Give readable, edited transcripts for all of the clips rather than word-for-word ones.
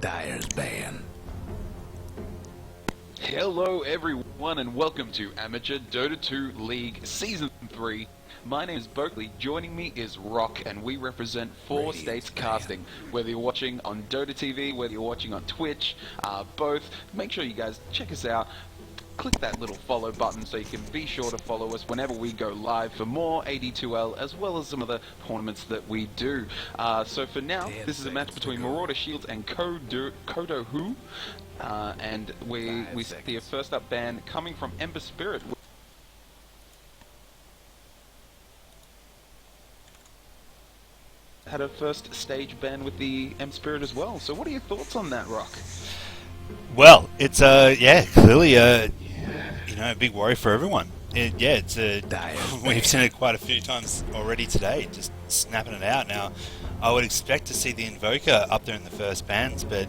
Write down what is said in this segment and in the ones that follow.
Dyer's ban. Hello everyone and welcome to Amateur Dota 2 League Season 3. My name is Berkeley, joining me is Rock, and we represent 4 states casting. Whether you're watching on Dota TV, whether you're watching on Twitch, both, make sure you guys check us out. Click that little follow button so you can be sure to follow us whenever we go live for more AD2L as well as some other tournaments that we do. So for now, this is a match between Marauder Shields and Kodo Who. And we see a first up ban coming from Ember Spirit. Had a first stage ban with the Ember Spirit as well. So what are your thoughts on that, Rock? Well, it's clearly a big worry for everyone. We've seen it quite a few times already today, just snapping it out. Now, I would expect to see the Invoker up there in the first bans, but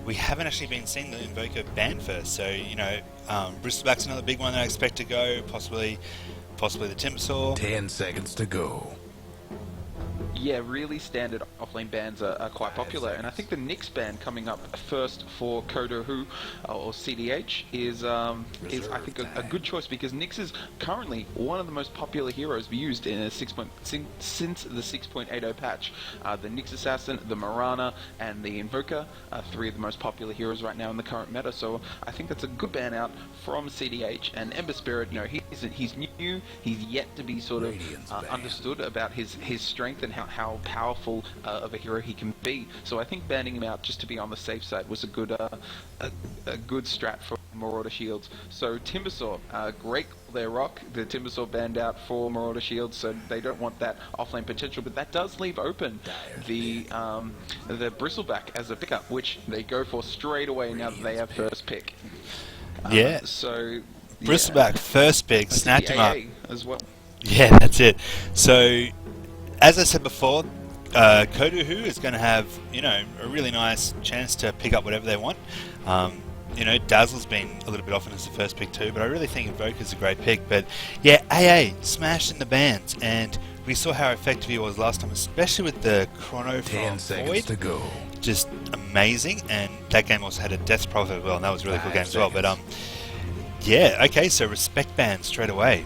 we haven't actually been seeing the Invoker banned first. So Bristleback's another big one that I expect to go, possibly the Timbersaw. 10 seconds to go. Yeah, really standard offlane bans are quite popular, and I think the Nyx ban coming up first for Kodo Who or CDH is I think a good choice, because Nyx is currently one of the most popular heroes used in a since the 6.80 patch. The Nyx Assassin, the Marauder, and the Invoker are 3 of the most popular heroes right now in the current meta. So I think that's a good ban out from CDH. And Ember Spirit, he's new, he's yet to be sort of understood about his strength and how powerful of a hero he can be. So I think banning him out just to be on the safe side was a good strat for Marauder Shields. So Timbersaw, great call there, Rock. The Timbersaw banned out for Marauder Shields, so they don't want that offlane potential, but that does leave open the Bristleback as a pickup, which they go for straight away now that they have first pick. Bristleback first pick, snapped him up as well. Yeah, that's it. So, as I said before, Kodo Who is going to have, a really nice chance to pick up whatever they want. Dazzle's been a little bit off as the first pick too, but I really think Invoker's a great pick. But yeah, AA smashed in the bans, and we saw how effective he was last time, especially with the Chrono from 10 seconds Void. to go. Just amazing, and that game also had a Death Prophet as well, and that was a really cool game as well. But so respect ban straight away.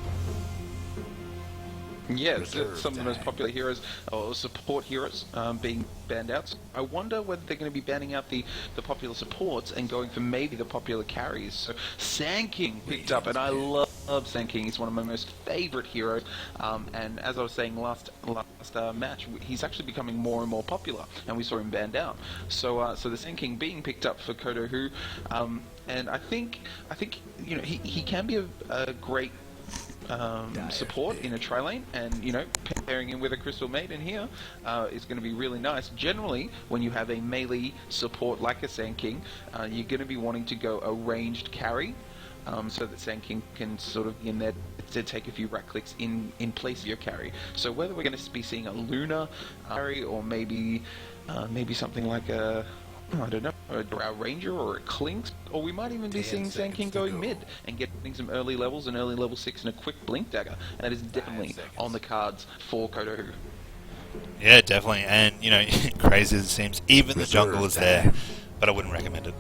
Yeah, some of the most popular heroes, or support heroes, being banned out. So I wonder whether they're going to be banning out the popular supports and going for maybe the popular carries. So Sand King picked up, and I love Sand King. He's one of my most favorite heroes. And as I was saying last match, he's actually becoming more and more popular, and we saw him banned out. So the Sand King being picked up for Kodo Who, and I think he can be a great support in a tri-lane, and pairing him with a Crystal Maiden here is going to be really nice. Generally, when you have a melee support like a Sand King, you're going to be wanting to go a ranged carry, so that Sand King can sort of be in there to take a few right clicks in place of your carry. So whether we're going to be seeing a Luna carry, or maybe something like a Drow Ranger or a Clinks, or we might even be seeing Sand King going mid and getting some early levels, an early level 6 and a quick Blink Dagger. And that is definitely on the cards for Kodo Who. Yeah, definitely. And, crazy as it seems, even the jungle is there, but I wouldn't recommend it.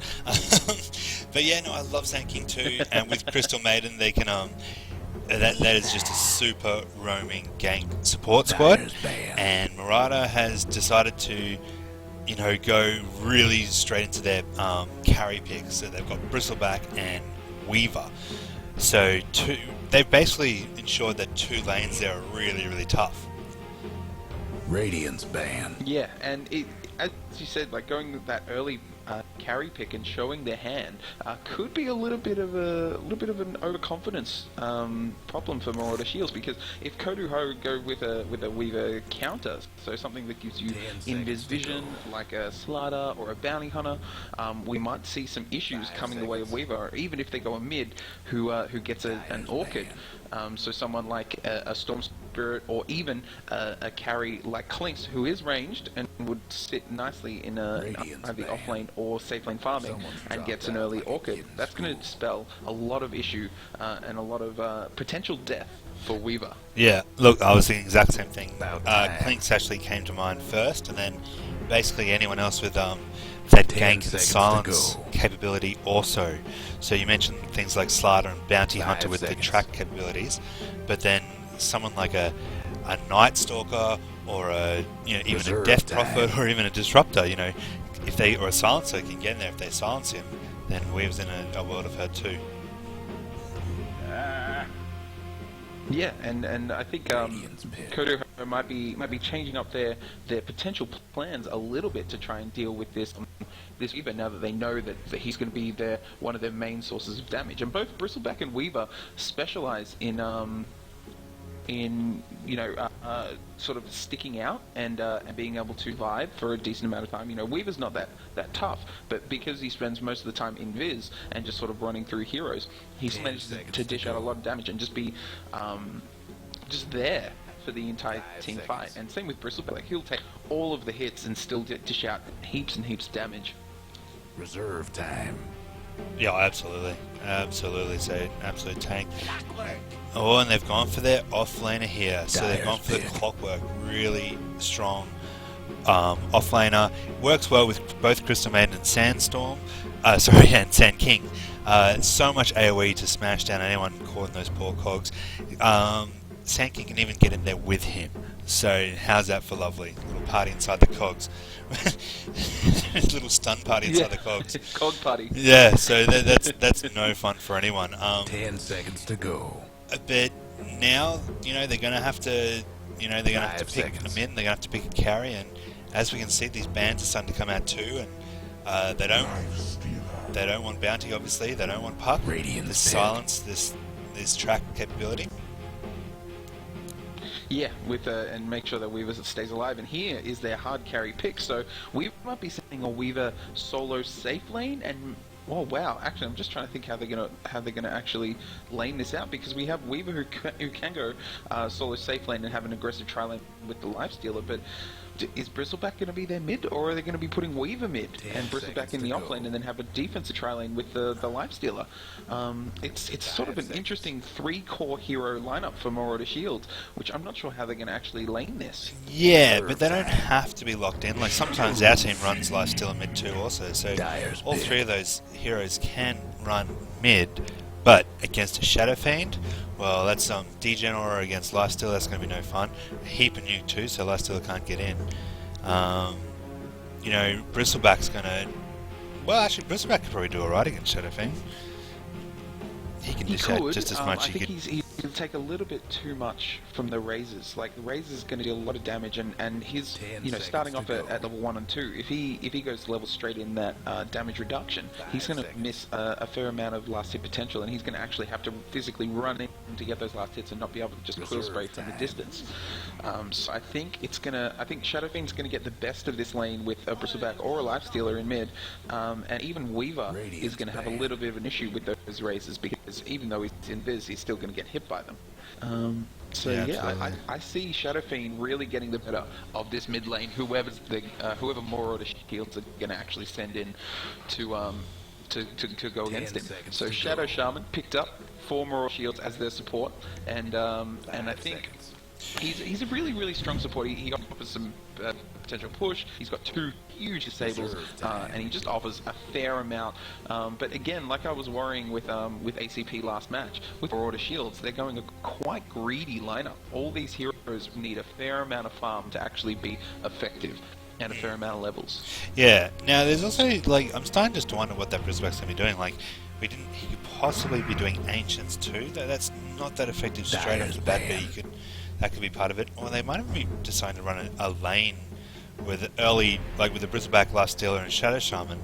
But yeah, no, I love Sand King too, and with Crystal Maiden, they can, that is just a super roaming gank support squad, and Marauder has decided to go really straight into their carry picks. So they've got Bristleback and Weaver. So they've basically ensured that 2 lanes there are really, really tough. Radiance ban. Yeah, and as you said, like going with that early carry pick and showing their hand could be a little bit of an overconfidence problem for Marauder Shields, because if Kodo Who go with a Weaver counter, so something that gives you invis vision like a Slider or a Bounty Hunter, we might see some issues coming the way of Weaver, even if they go a mid who gets an Orchid. So someone like a Storm Spirit, or even a carry like Clinks, who is ranged and would sit nicely in either off lane or safe lane farming and gets an early Orchid. That's going to dispel a lot of issue and a lot of potential death for Weaver. Yeah, look, I was thinking the exact same thing. About time. Clinks actually came to mind first, and then basically anyone else with that 10 gank and seconds to silence go. capability also. So you mentioned things like Slider and Bounty 5 Hunter with seconds. the track capabilities, but then someone like a Night Stalker or even a Reserve Death time. Prophet or even a Disruptor, if they or a Silencer can get in there. If they silence him, then Weaver's in a world of hurt too. Yeah, and I think Radiant's pit. Kodo might be changing up their potential plans a little bit to try and deal with this Weaver now that they know that he's going to be one of their main sources of damage. And both Bristleback and Weaver specialize in sort of sticking out and being able to survive for a decent amount of time. Weaver's not that tough, but because he spends most of the time in Viz and just sort of running through heroes, he's 10 managed seconds to to dish go. out a lot of damage and just be just there for the entire 5 team seconds. fight. And same with Bristleback, like he'll take all of the hits and still dish out heaps and heaps of damage. Reserve time. Yeah, absolutely. So, absolute tank. Oh, and they've gone for their offlaner here. So they've gone for the Dyer's pit. Clockwork. Really strong offlaner. Works well with both Crystal Maiden and Sandstorm. And Sand King. So much AoE to smash down anyone caught in those poor cogs. Sand King can even get in there with him. So how's that for lovely? Little party inside the cogs. Little stun party inside the cogs. Cog party. Yeah, so that's no fun for anyone. 10 seconds to go. But now, they're going to have to, they're going to have to 5 pick seconds. a mid, and they're going to have to pick a carry, and as we can see, these bans are starting to come out too, and they don't want bounty, obviously, they don't want puck, Radiant's this pit. silence, this track capability. Yeah, and make sure that Weaver stays alive. And here is their hard carry pick. So we might be seeing a Weaver solo safe lane. And oh wow, actually, I'm just trying to think how they're gonna actually lane this out, because we have Weaver who can go solo safe lane and have an aggressive tri lane with the Lifestealer. But is Bristleback going to be their mid, or are they going to be putting Weaver mid 10 and Bristleback seconds in the to off go. lane, and then have a defensive tri lane with the Lifestealer? It's sort of 5 an seconds. interesting 3-core hero lineup for Marauder Shields, which I'm not sure how they're going to actually lane this. Yeah, but they don't have to be locked in. Like, sometimes our team runs Lifestealer mid too also, so Dyer's all pit. 3 of those heroes can run mid, but against a Shadow Fiend, well, that's Degen Aura against Lifestealer, that's going to be no fun. A heap of nuke too, so Lifestealer can't get in. Bristleback's going to... Well, actually, Bristleback could probably do alright against Shadow Fiend. He can He dish out could. just as I much. think he's going to take a little bit too much from the Razors. Like, the Razors going to deal a lot of damage, and he's 10 starting seconds off to go. at level 1 and 2. If he goes level straight in that damage reduction, he's 5 going to seconds. miss a fair amount of last hit potential, and he's going to actually have to physically run in to get those last hits and not be able to just quill Reserve spray from the time. distance. So I think Shadow Fiend's going to get the best of this lane with a Bristleback or a Lifestealer in mid, and even Weaver Radiant's is going to have a banned. little bit of an issue with those Razors, because even though he's in Viz, he's still going to get hit by them. Yeah, absolutely. I see Shadow Fiend really getting the better of this mid lane. Whoever Marauder Shields are going to actually send in to go 10 against him. seconds So to Shadow go. Shaman picked up 4 Marauder Shields as their support, and I 5 think seconds. he's a really strong support. He offers some potential push. He's got 2 huge disables, Reserve time. and he just offers a fair amount. But again, like I was worrying with ACP last match, with Marauder Shields, they're going a quite greedy lineup. All these heroes need a fair amount of farm to actually be effective, and a fair amount of levels. Yeah. Now, there's also, like, I'm starting just to wonder what that Bristleback's going to be doing. Like, he could possibly be doing Ancients too. That's not that effective straight off the bat, but that could be part of it. Or they might even be deciding to run a lane with early, like with the Bristleback, Lifestealer, and Shadow Shaman,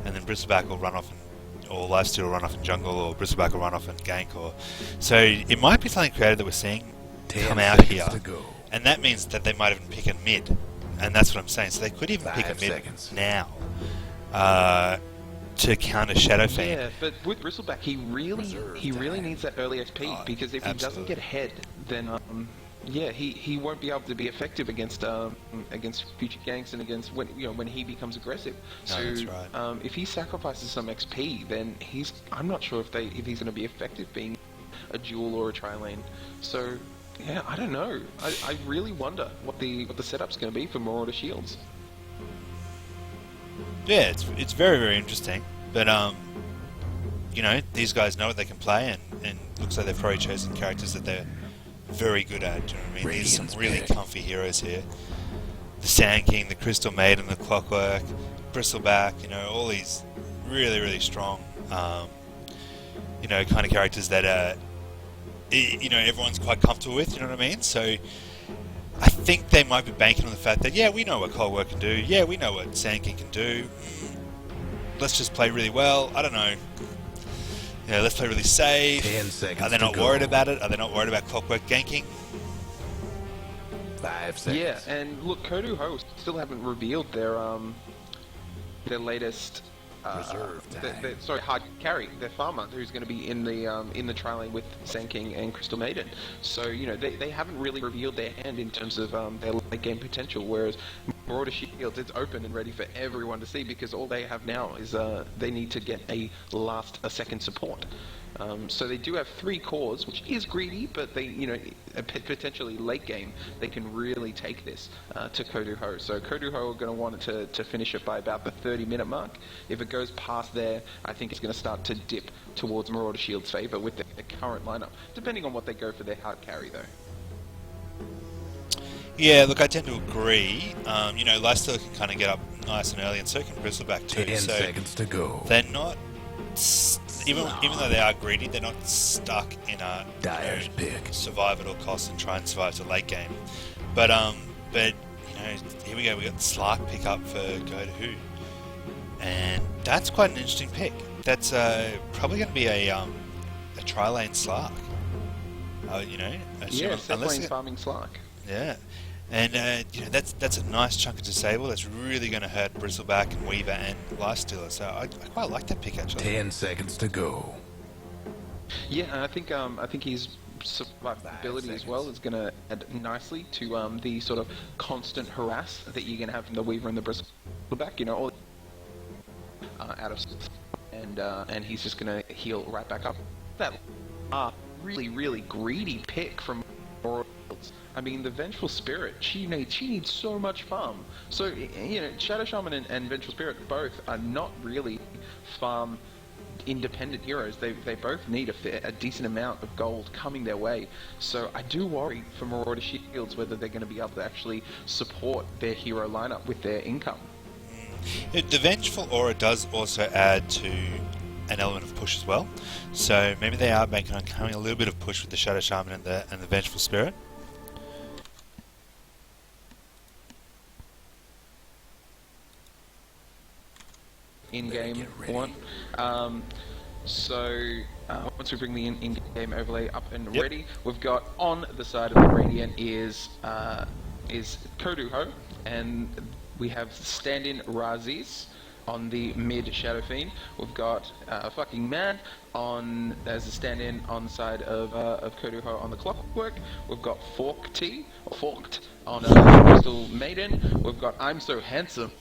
and then Bristleback will run off, or Lifestealer will run off in jungle, or Bristleback will run off in gank, or so it might be something creative that we're seing 10 come out seconds here, to go. and that means that they might even pick a mid, and that's what I'm saying. So they could even pick a 5 mid seconds. now to counter Shadow Fiend. Yeah, but with Bristleback, he Reserve really time. needs that early XP, Oh, because if he doesn't absolutely. get ahead, then he won't be able to be effective against future ganks and against when he becomes aggressive. No, So that's right. if he sacrifices some XP, then I'm not sure if he's going to be effective being a dual or a tri-lane. So, yeah, I don't know. I really wonder what the setup's going to be for Marauder Shields. Yeah, it's very, very interesting. But you know, these guys know what they can play, and looks like they've probably chosen characters that they're very good at. Do you know what I mean? There's some really comfy heroes here. The Sand King, the Crystal Maiden, the Clockwork, Bristleback, you know, all these really, really strong, you know, kind of characters that, you know, everyone's quite comfortable with, you know what I mean? So I think they might be banking on the fact that, yeah, we know what Clockwork can do, yeah, we know what Sand King can do, let's just play really well, I don't know. You know, let's play really safe. 10 seconds Are they not to go. worried about it? Are they not worried about Clockwork ganking? 5 seconds. Yeah, and look, Kodu Ho still haven't revealed their latest Reserve time. sorry, hard carry, their farmer, who's going to be in the tri-lane with Sand King and Crystal Maiden. So, you know, they haven't really revealed their hand in terms of their late game potential, whereas Marauder Shields, it's open and ready for everyone to see, because all they have now is they need to get a second support. So they do have 3 cores, which is greedy, but they, you know, potentially late game, they can really take this to Kodu Ho. So Kodu Ho are going to want it to finish it by about the 30-minute mark. If it goes past there, I think it's going to start to dip towards Marauder Shield's favour with the current lineup, depending on what they go for their hard carry, though. Yeah, look, I tend to agree. You know, Leicester can kind of get up nice and early, and so can Bristleback too. 10 so seconds to go. they're not, even though they are greedy, they're not stuck in a Dyer's pick. survive at all costs and try and survive to late game. But you know, here we go. We got the Slark pick up for Go to Who, and that's quite an interesting pick. That's probably going to be a tri-lane Slark. You know, Yeah, Settlane farming Slark. yeah. And you know, that's a nice chunk of disable. That's really going to hurt Bristleback and Weaver and Lifestealer. So I quite like that pick actually. 10 seconds to go. Yeah, and I think his survivability as well is going to add nicely to the sort of constant harass that you're going to have from the Weaver and the Bristleback. You know, all out of and he's just going to heal right back up. That really greedy pick from Orioles. I mean, the Vengeful Spirit, she needs so much farm. So, you know, Shadow Shaman and Vengeful Spirit both are not really farm independent heroes. They both need a decent amount of gold coming their way. So I do worry for Marauder Shields whether they're going to be able to actually support their hero lineup with their income. The Vengeful Aura does also add to an element of push as well. So maybe they are banking on having a little bit of push with the Shadow Shaman and the Vengeful Spirit. In-game one. So once we bring the in-game overlay up and ready, we've got on the side of the Radiant is Kodu Ho, and we have stand-in Razis on the mid Shadow Fiend. We've got fucking man as a stand-in on the side of Kodu Ho on the Clockwork. We've got Forked on Crystal Maiden. We've got I'm So Handsome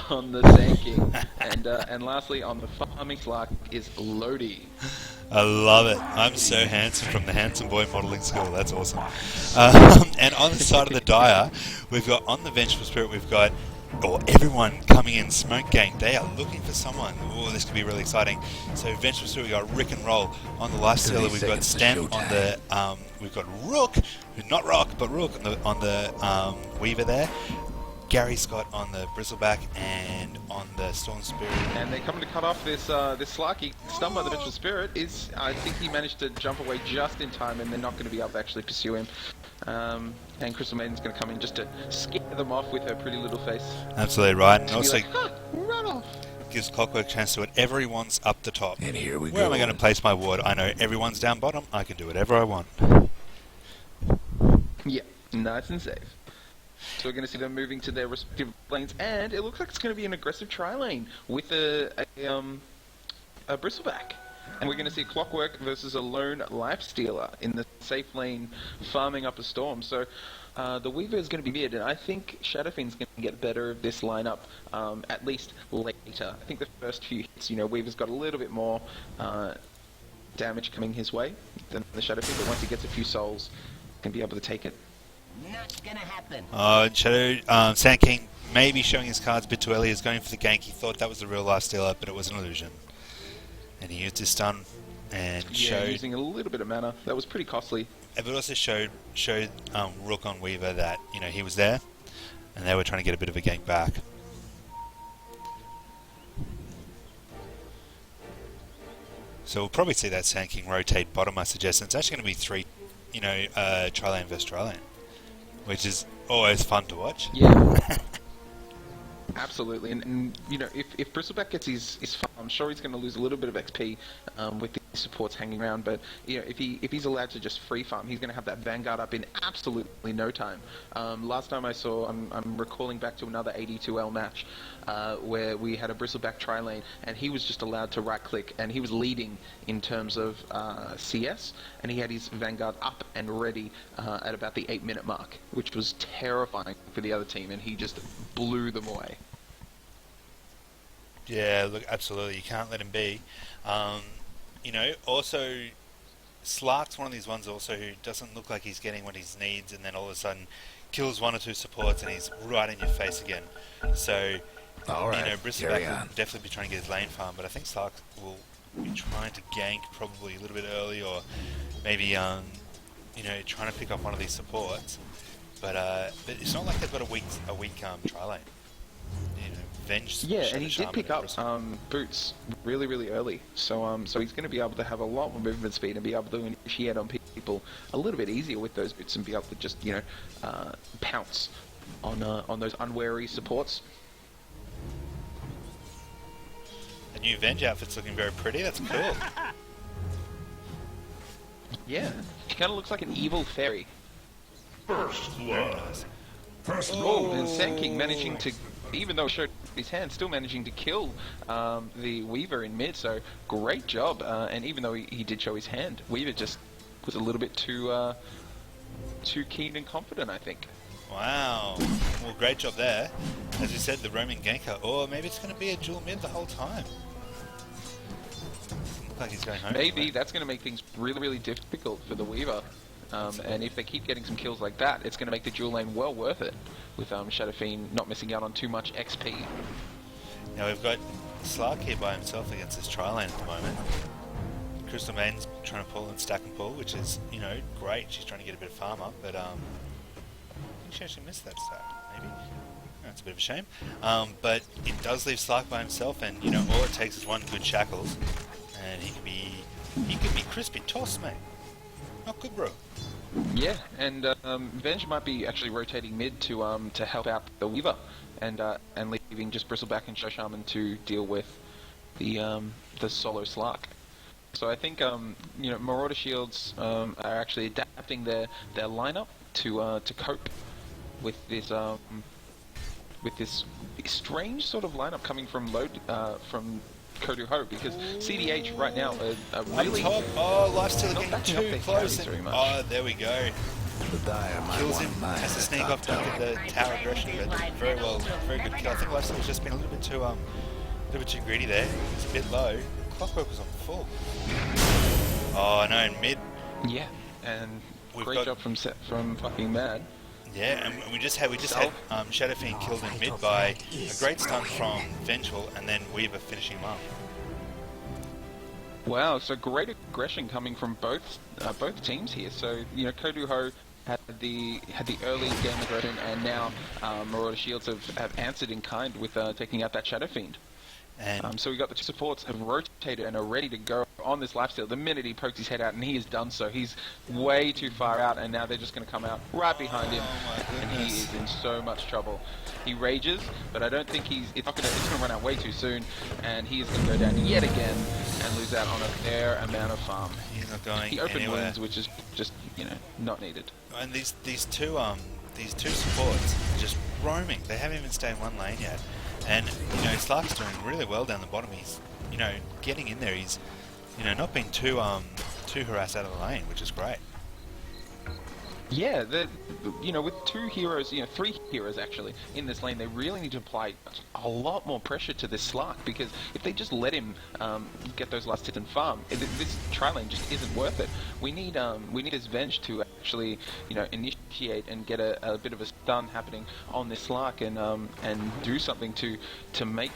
on the Sand King, and lastly on the farming Slark is Lodi. I love it. I'm so handsome from the Handsome Boy Modelling School. That's awesome. And on the side of the Dire, we've got on the Vengeful Spirit, we've got everyone coming in Smoke Gang. They are looking for someone. Oh, this could be really exciting. So Vengeful Spirit, we've got Rick and Roll. On the Lifestealer, we've got Stamp on the we've got Rook, not Rock, but Rook on the Weaver there. Gary Scott on the Bristleback and on the Storm Spirit. And they're coming to cut off this Slarky. Stunned by the Vengeful Spirit. I think he managed to jump away just in time, and they're not going to be able to actually pursue him. And Crystal Maiden's going to come in just to scare them off with her pretty little face. Absolutely right. And also like, run off. Gives Clockwork a chance to do it. Everyone's up the top. And here we go. Where am I going to place my ward? I know everyone's down bottom. I can do whatever I want. Yeah, nice and safe. So we're going to see them moving to their respective lanes, and it looks like it's going to be an aggressive tri-lane with a Bristleback. And we're going to see Clockwork versus a lone Lifestealer in the safe lane farming up a storm. So the Weaver is going to be mid, and I think Shadowfiend's going to get better of this lineup at least later. I think the first few hits, you know, Weaver's got a little bit more damage coming his way than the Shadow Fiend, but once he gets a few souls, can be able to take it. Not gonna happen. Shadow Sand King maybe showing his cards a bit too early. He's going for the gank. He thought that was the real lifestealer, but it was an illusion. And he used his stun and showed using a little bit of mana. That was pretty costly. But it also showed Rook on Weaver that he was there, and they were trying to get a bit of a gank back. So we'll probably see that Sand King rotate bottom. I suggest and it's actually going to be 3, tri-lane versus tri-lane, which is always fun to watch. Yeah. Absolutely, and if Bristleback gets his farm, I'm sure he's going to lose a little bit of XP with the supports hanging around. But if he's allowed to just free farm, he's going to have that Vanguard up in absolutely no time. Last time I saw, I'm recalling back to another AD2L match where we had a Bristleback tri-lane, and he was just allowed to right-click, and he was leading in terms of CS, and he had his Vanguard up and ready at about the 8-minute mark, which was terrifying for the other team, and he just blew them away. Yeah, look, absolutely. You can't let him be. Also, Slark's one of these ones also who doesn't look like he's getting what he needs, and then all of a sudden kills 1 or 2 supports, and he's right in your face again. So, Bristleback will definitely be trying to get his lane farm, but I think Slark will be trying to gank probably a little bit early, or maybe, trying to pick up one of these supports. But it's not like they've got a weak tri lane. Venge. Yeah, and he did pick up boots really, really early. So he's going to be able to have a lot more movement speed and be able to initiate on people a little bit easier with those boots and be able to just pounce on those unwary supports. The new Venge outfit's looking very pretty. That's cool. Yeah, she kind of looks like an evil fairy. First blood. Nice. First Oh, and Sand King managing to, even though he showed his hand, still managing to kill the Weaver in mid, so great job. And even though he did show his hand, Weaver just was a little bit too keen and confident, I think. Wow. Well, great job there. As you said, the roaming ganker. Or maybe it's going to be a dual mid the whole time. Looks like he's going home. Maybe that's going to make things really, really difficult for the Weaver. And if they keep getting some kills like that, it's going to make the dual lane well worth it, with Shadow Fiend not missing out on too much XP. Now we've got Slark here by himself against this tri-lane at the moment. Crystal Maiden's trying to pull and stack and pull, which is, great. She's trying to get a bit of farm up, but I think she actually missed that stack, maybe. That's a bit of a shame. But it does leave Slark by himself, and, all it takes is one good Shackles, and he could be crispy tossed, mate. Not good, bro. Yeah, and Venge might be actually rotating mid to help out the Weaver, and leaving just Bristleback and Shoshaman to deal with the solo Slark. So I think Marauder Shields are actually adapting their lineup to cope with this strange sort of lineup coming from Kodu Ho, because CDH right now are really top. Oh, lifesteal not getting backing up too their close. carries very much. Oh, there we go. The dire might Kills want him, mine has to at sneak top off back tower. at the tower aggression, but very well, very good kill. I think lifesteal has just been a little bit too greedy there. It's a bit low. Clockwork was on full. Oh no, in mid. Yeah, and We've great got- job from fucking Mad. Yeah, and we just had Shadow Fiend killed in mid by a great stun from Vengeful, and then Weaver finishing him up. Wow, so great aggression coming from both teams here. So Kodu Ho had the early game aggression, and now Marauder Shields have answered in kind with taking out that Shadow Fiend. And So we got the two supports have rotated and are ready to go on this lifesteal. The minute he pokes his head out, and he has done so, he's way too far out, and now they're just going to come out right behind him, and he is in so much trouble. He rages, but I don't think it's going to run out way too soon, and he is going to go down yet again and lose out on a fair amount of farm. he's not going He opened anywhere. wounds, which is just not needed. And these two supports are just roaming. They haven't even stayed in one lane yet. And Slark's doing really well down the bottom. He's getting in there. He's not being too harassed out of the lane, which is great. Yeah, with two heroes, three heroes actually in this lane, they really need to apply a lot more pressure to this Slark, because if they just let him get those last hits and farm, this tri-lane just isn't worth it. We need his Venge to actually, initiate and get a bit of a stun happening on this Slark, and do something to make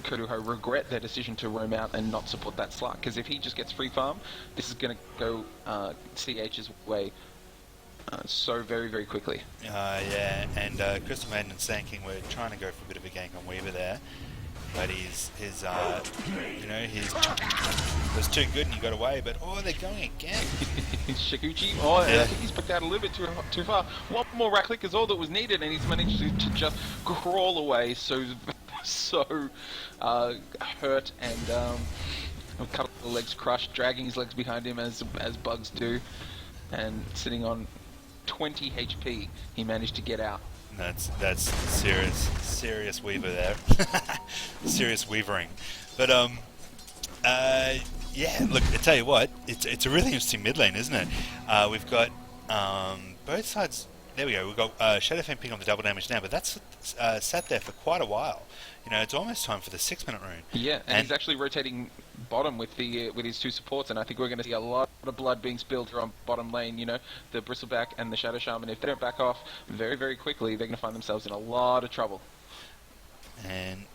Koduho regret their decision to roam out and not support that Slark, because if he just gets free farm, this is going to go CH's way so very, very quickly. Yeah, and Crystal Maiden and Sand King were trying to go for a bit of a gank on Weaver there, but his was too good and he got away. But they're going again. Shikuchi, yeah. I think he's picked out a little bit too far. One more right click is all that was needed, and he's managed to just crawl away. So hurt and a couple of legs crushed, dragging his legs behind him as bugs do, and sitting on 20 HP, he managed to get out. That's serious Weaver there. Serious Weavering. But yeah, look, I tell you what, it's a really interesting mid lane, isn't it? We've got both sides. There we go. We've got Shadowfang picking on the double damage now, but that's sat there for quite a while. It's almost time for the 6-minute rune. Yeah, and he's actually rotating bottom with his two supports, and I think we're going to see a lot of blood being spilled here on bottom lane. The Bristleback and the Shadow Shaman. If they don't back off very, very quickly, they're going to find themselves in a lot of trouble. And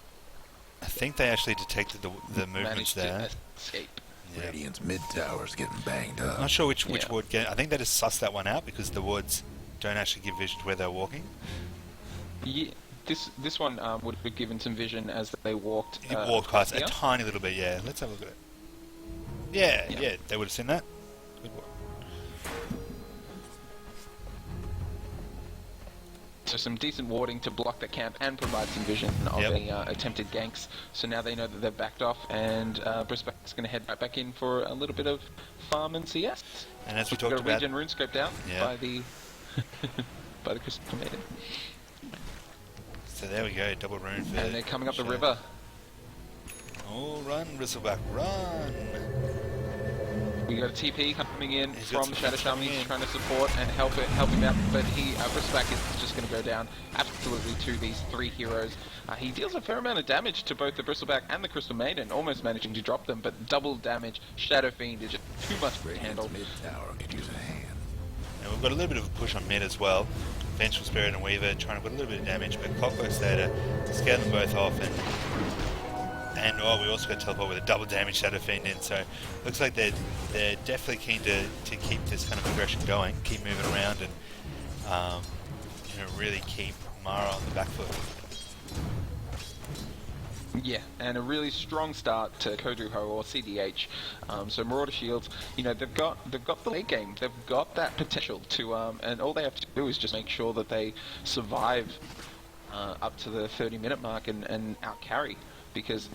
I think they actually detected the movements there. Managed to escape. Yeah. Radiant's mid tower's getting banged up. Not sure which ward get. I think they just sussed that one out because the wards don't actually give vision to where they're walking. Yeah. This one would have given some vision as they walked. Walked past a tiny little bit, yeah. Let's have a look at it. Yeah, they would have seen that. Good work. So some decent warding to block the camp and provide some vision of any attempted ganks. So now they know that they've backed off, and Bristback's going to head right back in for a little bit of farm and CS. And as we talked got a about, regen rune scoped out by the by the Crystal Maiden. So there we go, double rune for... And they're coming up the river. Oh, run, Bristleback, run! We got a TP coming in from the Shadow Shaman. He's trying to support and help him out, but Bristleback is just going to go down absolutely to these three heroes. He deals a fair amount of damage to both the Bristleback and the Crystal Maiden, almost managing to drop them, but double damage. Shadow Fiend is just too much to handle. Mid tower could use a hand. And we've got a little bit of a push on mid as well. Vengeful Spirit and Weaver trying to put a little bit of damage, but Clockwork's there to scare them both off, and we also got teleport with a double damage Shadow Fiend in, so looks like they're definitely keen to keep this kind of aggression going, keep moving around, and really keep Mara on the back foot. Yeah, and a really strong start to Koduho or CDH. So Marauder Shields, they've got the late game. They've got that potential to, and all they have to do is just make sure that they survive up to the 30-minute mark and out carry. Because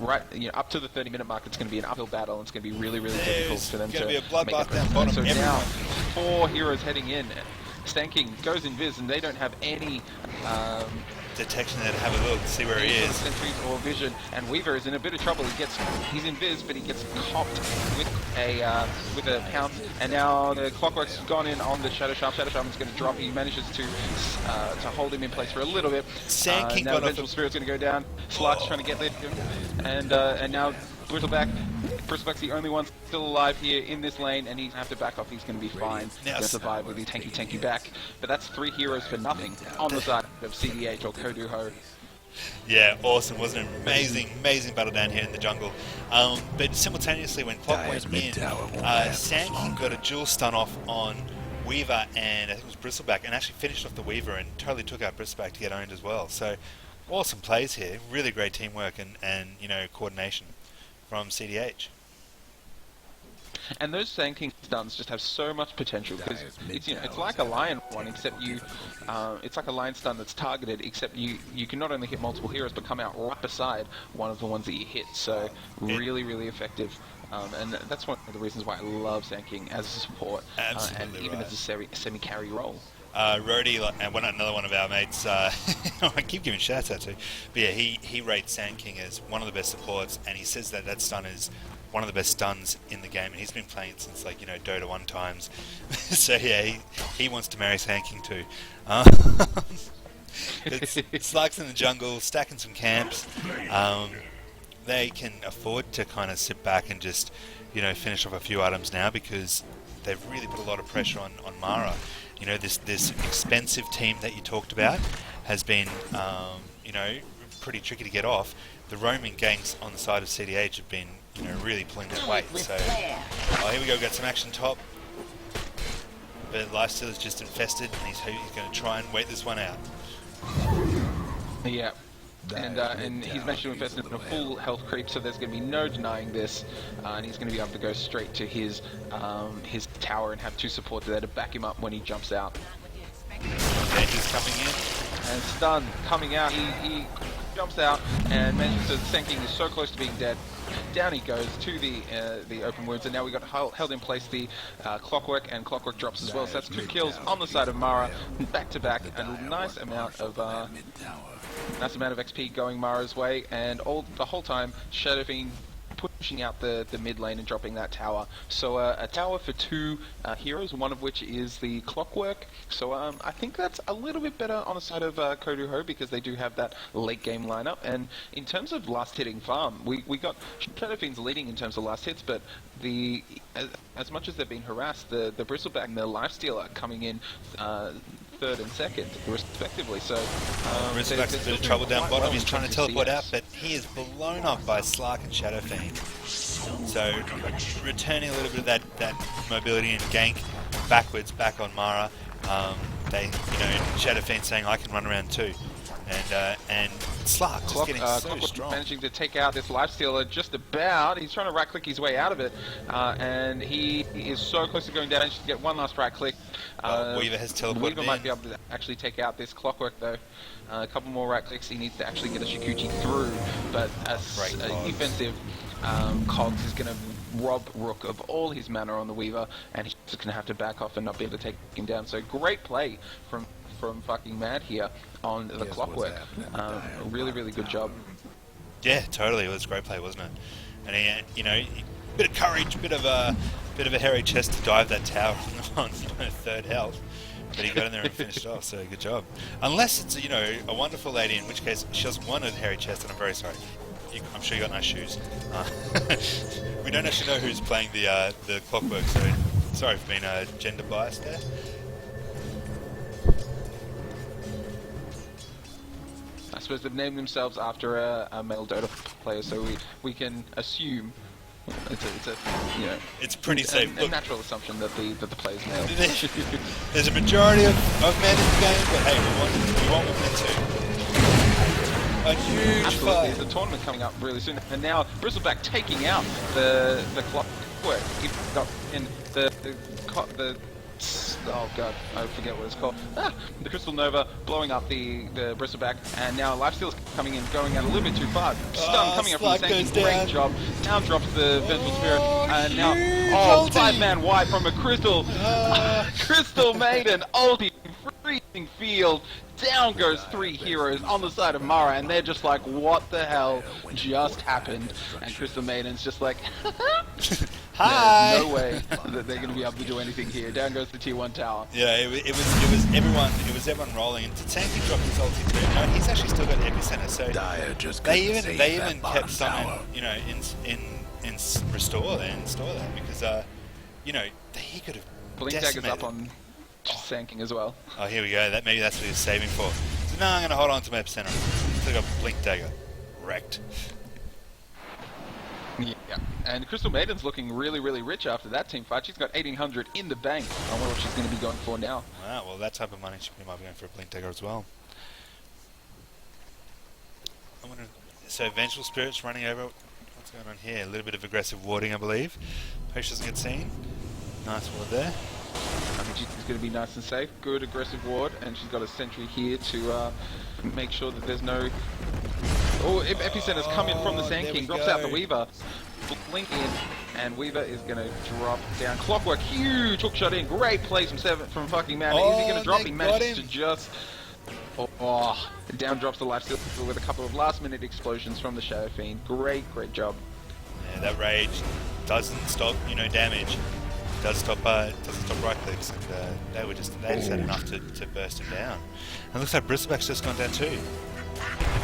up to the 30-minute mark, it's going to be an uphill battle, and it's going to be really, really difficult for them to be a bloodbath down bottom. bottom. So now, 4 heroes heading in. Sand King goes invis, and they don't have any detection there to have a look, see where he is. Sentries or vision, and Weaver is in a bit of trouble. He's invis, but he gets copped with a pounce, and now the Clockwork's gone in on the Shadow Shaman. Shadow Shaman's going to drop. He manages to hold him in place for a little bit. Sand King now got the Vengeful Spirit's going to go down. Slark's trying to get there, and now Bristleback's the only one still alive here in this lane, and he's going to have to back off. He's going to be fine. He's going to survive with his tanky back. But that's 3 heroes for nothing on the side of CDH or Koduho. Yeah, awesome. Wasn't it amazing battle down here in the jungle. But simultaneously, when Clock went in, Sand King got a dual stun off on Weaver and I think it was Bristleback, and actually finished off the Weaver and totally took out Bristleback to get owned as well. So awesome plays here. Really great teamwork and coordination from CDH. And those Sand King stuns just have so much potential, because it's like a lion one, except it's like a lion stun that's targeted, except you can not only hit multiple heroes but come out right beside one of the ones that you hit. So really, really effective. And that's one of the reasons why I love Sand King as a support, and even as a semi-carry role. Rody, and another one of our mates, I keep giving shouts out to, but yeah, he rates Sand King as one of the best supports, and he says that stun is one of the best stuns in the game, and he's been playing it since, like, you know, Dota 1 times. So yeah, he wants to marry Sand too. Slugs in the jungle, stacking some camps. They can afford to kind of sit back and just, you know, finish off a few items now, because they've really put a lot of pressure on Mara. You know, this expensive team that you talked about has been, you know, pretty tricky to get off. The roaming ganks on the side of CDH have been, you know, really pulling their weight. So, oh, here we go, we've got some action top. But Lifesteal is just infested, and he's going to try and wait this one out. Yeah. And he's managed to invest in a full health creep, so there's going to be no denying this, and he's going to be able to go straight to his tower and have 2 supports there to back him up when he jumps out. Danger's coming in. And Stun coming out, he jumps out and manages to, Sand King is so close to being dead. Down he goes to the open wounds, and now we got held in place the Clockwork, and Clockwork drops as well, so that's 2 kills on the side of Mara, back to back, and a nice amount of XP going Mara's way, and the whole time Shadow Fiend pushing out the mid lane and dropping that tower. So a tower for 2 heroes, one of which is the Clockwork. So I think that's a little bit better on the side of Koduho, because they do have that late game lineup. And in terms of last hitting farm, we got Shadow Fiend's leading in terms of last hits, but as much as they've been harassed, the Bristleback and the Lifesteal are coming in 3rd and 2nd, respectively. So Bristleback's a bit of trouble down bottom. He's trying to teleport out, but he is blown up by Slark and Shadow Fiend. So returning a little bit of that mobility and gank backwards back on Mara. Shadow Fiend saying, I can run around too. And Slark just getting so strong. Managing to take out this Lifestealer just about. He's trying to right-click his way out of it, and he is so close to going down. Just to get one last right-click. Weaver has teleported Weaver might be able to actually take out this Clockwork, though. A couple more right-clicks. He needs to actually get a Shikuchi through, but a defensive Cogs is going to rob Rook of all his mana on the Weaver, and he's just going to have to back off and not be able to take him down. So great play from fucking Mad here on the Clockwork. Really good job. Yeah, totally. It was a great play, wasn't it? And he, bit of courage, bit of a hairy chest to dive that tower on 3rd health. But he got in there and finished it off, so good job. Unless it's, a wonderful lady, in which case she doesn't want a hairy chest, and I'm very sorry. I'm sure you got nice shoes. We don't actually know who's playing the Clockwork, so sorry for being gender biased there. I suppose they've named themselves after a male Dota player, so we can assume it's pretty safe. A natural assumption that the player's male. There's a majority of men in the game, but hey, we want women too. A huge fight. There's a tournament coming up really soon, and now Bristleback taking out the Clockwork. He got in the oh god, I forget what it's called. The Crystal Nova blowing up the Bristleback, and now Lifesteal's coming in, going out a little bit too far. Stun coming up from the Sand King, great job. Down drops the Vengeful Spirit, and now 5-man wipe from a Crystal Crystal Maiden ulti, freezing field. Down goes 3 heroes on the side of Mara, and they're just like, what the hell just happened? And Crystal Maiden's just like, hi! There's no way that they're going to be able to do anything here. Down goes the tier 1 tower. Yeah, it was everyone rolling, and Tatanki dropped his ulti too. No, he's actually still got epicenter, so they even kept someone, in restore there, because he could have Blink Dagger's up on Sand King as well. Oh, here we go. Maybe that's what he was saving for. So now I'm going to hold on to my epicenter. So I got Blink Dagger. Wrecked. Yeah, and Crystal Maiden's looking really rich after that team fight. She's got 1,800 in the bank. I wonder what she's going to be going for now. Wow, well, that type of money, she might be going for a Blink Dagger as well. So Vengeful Spirit's running over. What's going on here? A little bit of aggressive warding, I believe. Hope she doesn't get seen. Nice ward there. I think she's going to be nice and safe. Good aggressive ward, and she's got a sentry here to make sure that there's no... Oh, Epicenter's come in from the Sand King, drops out the Weaver. Blink in, and Weaver is going to drop down. Clockwork, huge hook shot in. Great plays from fucking Man. Is he going to drop? He managed to just... down drops the Lifesteal with a couple of last-minute explosions from the Shadow Fiend. Great job. Yeah, that rage doesn't stop, damage. Doesn't stop right clicks, and they just had enough to burst him down. And it looks like Bristleback's just gone down too.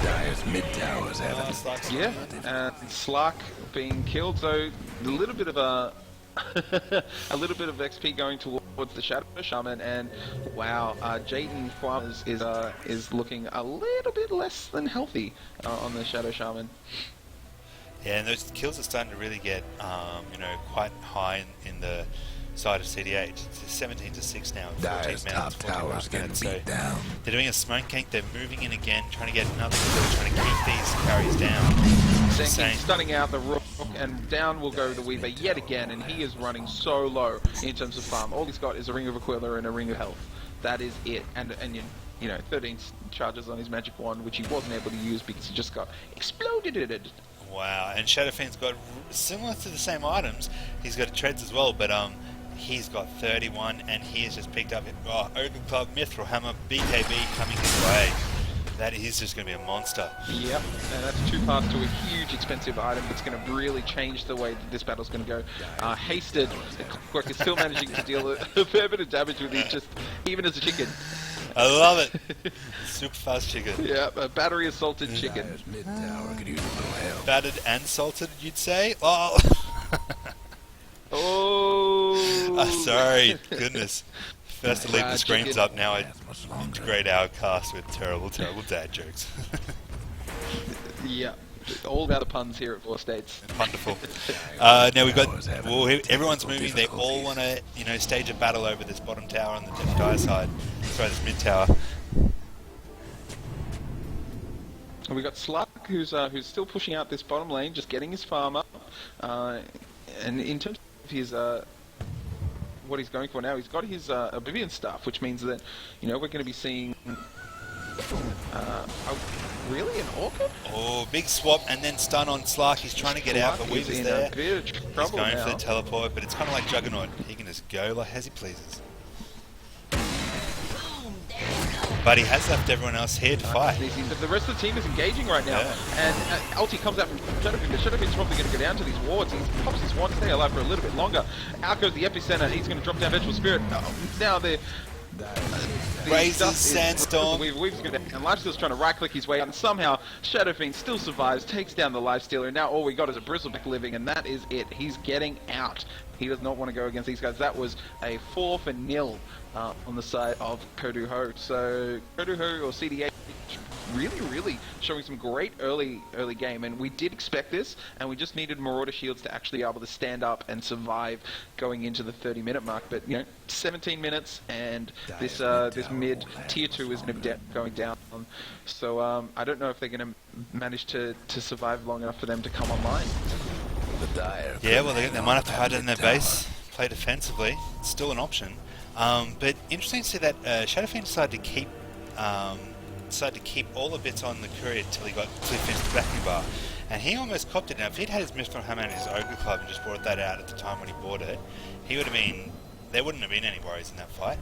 Dire's mid towers have Yeah, and Slark being killed, so a little bit of a little bit of XP going towards the Shadow Shaman, and wow, Jaden Kwam is looking a little bit less than healthy on the Shadow Shaman. Yeah, and those kills are starting to really get, quite high in the side of CDH. It's 17 to 6 now. 14 Dire's top minutes, 14 tower's getting minutes, beat down. They're doing a smoke gank. They're moving in again, trying to get another kill, trying to keep these carries down. Senki stunning out the Rook, and down will go the Weaver yet again, and he is running so low in terms of farm. All he's got is a Ring of Aquila and a Ring of Health. That is it. And 13 charges on his magic wand, which he wasn't able to use because he just got exploded. Wow, and Shadowfiend's got similar to the same items. He's got treads as well, but he's got 31, and he has just picked up Ogre Club, Mithril Hammer, BKB coming his way. That is just going to be a monster. Yep, and that's 2 parts to a huge expensive item that's going to really change the way that this battle's going to go. Hasted, Clockwork is still managing to deal a fair bit of damage with it, just even as a chicken. I love it. Super fast chicken. Yeah, a battery assaulted chicken. Dire's mid tower could use a little help. Battered and salted, you'd say? Oh, sorry. Goodness. First to leave the screens chicken. up, now I integrate our cast with terrible, terrible dad jokes. Yeah, all about the puns here at Four States. Wonderful. Now we've got, everyone's moving. They all want to, stage a battle over this bottom tower on the Dire side. Sorry, this mid tower. And we got Slark, who's still pushing out this bottom lane, just getting his farm up. And in terms of his what he's going for now, he's got his Oblivion Staff, which means that we're going to be seeing really an Orchid? Oh, big swap and then stun on Slark. He's trying to get out, but Weaver's there. He's going for the teleport, but it's kind of like Juggernaut. He can just go like as he pleases. But he has left everyone else here to fight. The rest of the team is engaging right now. Yeah. And Ulti comes out from Shadowfiend. The Shadowfield's probably going to go down to these wards. He pops his wand to stay alive for a little bit longer. Out goes the Epicenter. He's going to drop down Vegetable Spirit. Now the Razors, Sandstorm. Weaver's going down. And Lifesteal's trying to right-click his way out. And somehow Shadowfiend still survives, takes down the Lifestealer. And now all we got is a Bristleback living. And that is it. He's getting out. He does not want to go against these guys. That was a 4-0 on the side of Koduho. So Koduho or CDH really showing some great early game, and we did expect this, and we just needed Marauder shields to actually be able to stand up and survive going into the 30-minute mark. But 17 minutes, and this mid tier 2 is going to be going down. So I don't know if they're going to manage to survive long enough for them to come online. Yeah, well, they might have to hide in their base, play defensively. It's still an option. But interesting to see that Shadowfiend decided to keep all the bits on the courier until he finished the backing bar. And he almost copped it. Now, if he'd had his Mithril Hammer and his Ogre Club and just brought that out at the time when he bought it, there wouldn't have been any worries in that fight.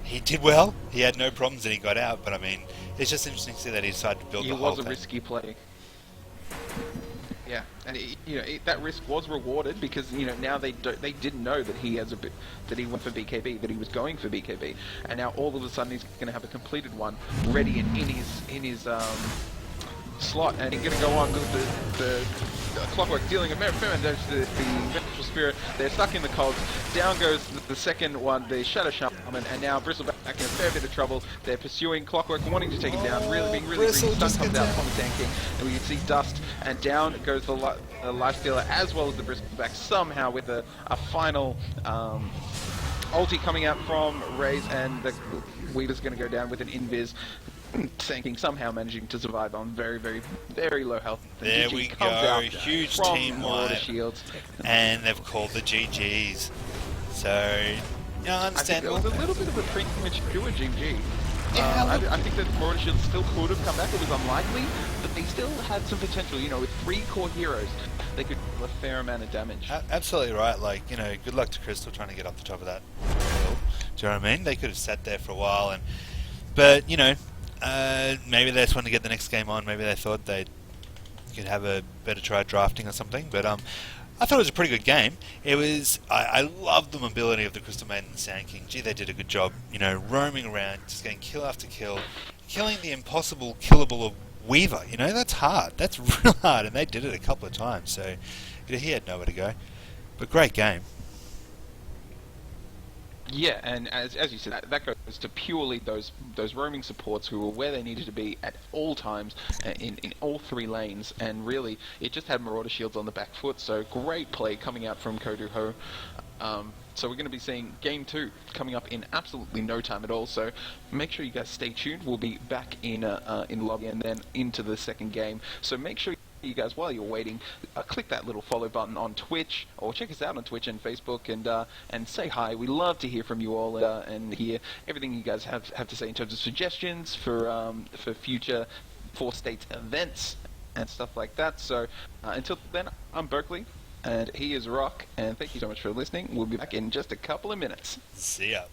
He did well. He had no problems and he got out. But, I mean, it's just interesting to see that he decided to build the whole thing. It was a risky play. Yeah, and that risk was rewarded because now they didn't know that he went for BKB, that he was going for BKB, and now all of a sudden he's going to have a completed one ready in his slot, and he's going to go on with the Clockwork dealing a fair amount of the Vengeful Spirit. They're stuck in the cogs. Down goes the second one, the Shadow Shaman, and now Bristleback in a fair bit of trouble. They're pursuing Clockwork, wanting to take it down, being really green. Stun comes out from the tanking, and we can see Dust, and down goes the Lifestealer as well as the Bristleback, somehow with a final ulti coming out from Raze, and the Weaver's going to go down with an invis. Sanking, somehow managing to survive on very, very, very low health. There we go, huge team wipe, and they've called the GGs. So, understandable. I think it was a little bit of a premature GG. I think that Marauder Shield still could have come back. It was unlikely, but they still had some potential. With 3 core heroes, they could do a fair amount of damage. Absolutely right. Good luck to Crystal trying to get up the top of that hill. Do you know what I mean? They could have sat there for a while, but maybe they just wanted to get the next game on. Maybe they thought they could have a better try at drafting or something. But I thought it was a pretty good game. It was. I loved the mobility of the Crystal Maiden and Sand King. Gee, they did a good job. Roaming around, just getting kill after kill, killing the impossible killable of Weaver. That's hard. That's real hard, and they did it a couple of times. So he had nowhere to go. But great game. Yeah, and as you said, that goes to purely those roaming supports who were where they needed to be at all times in all three lanes, and really it just had Marauder shields on the back foot. So great play coming out from Kodu Ho. So we're going to be seeing Game 2 coming up in absolutely no time at all. So make sure you guys stay tuned. We'll be back in lobby and then into the second game. So make sure you guys, while you're waiting, click that little follow button on Twitch, or check us out on Twitch and Facebook, and say hi. We love to hear from you all and hear everything you guys have to say in terms of suggestions for future 4-state events and stuff like that. So until then, I'm Berkeley, and he is Rock, and thank you so much for listening. We'll be back in just a couple of minutes. See ya.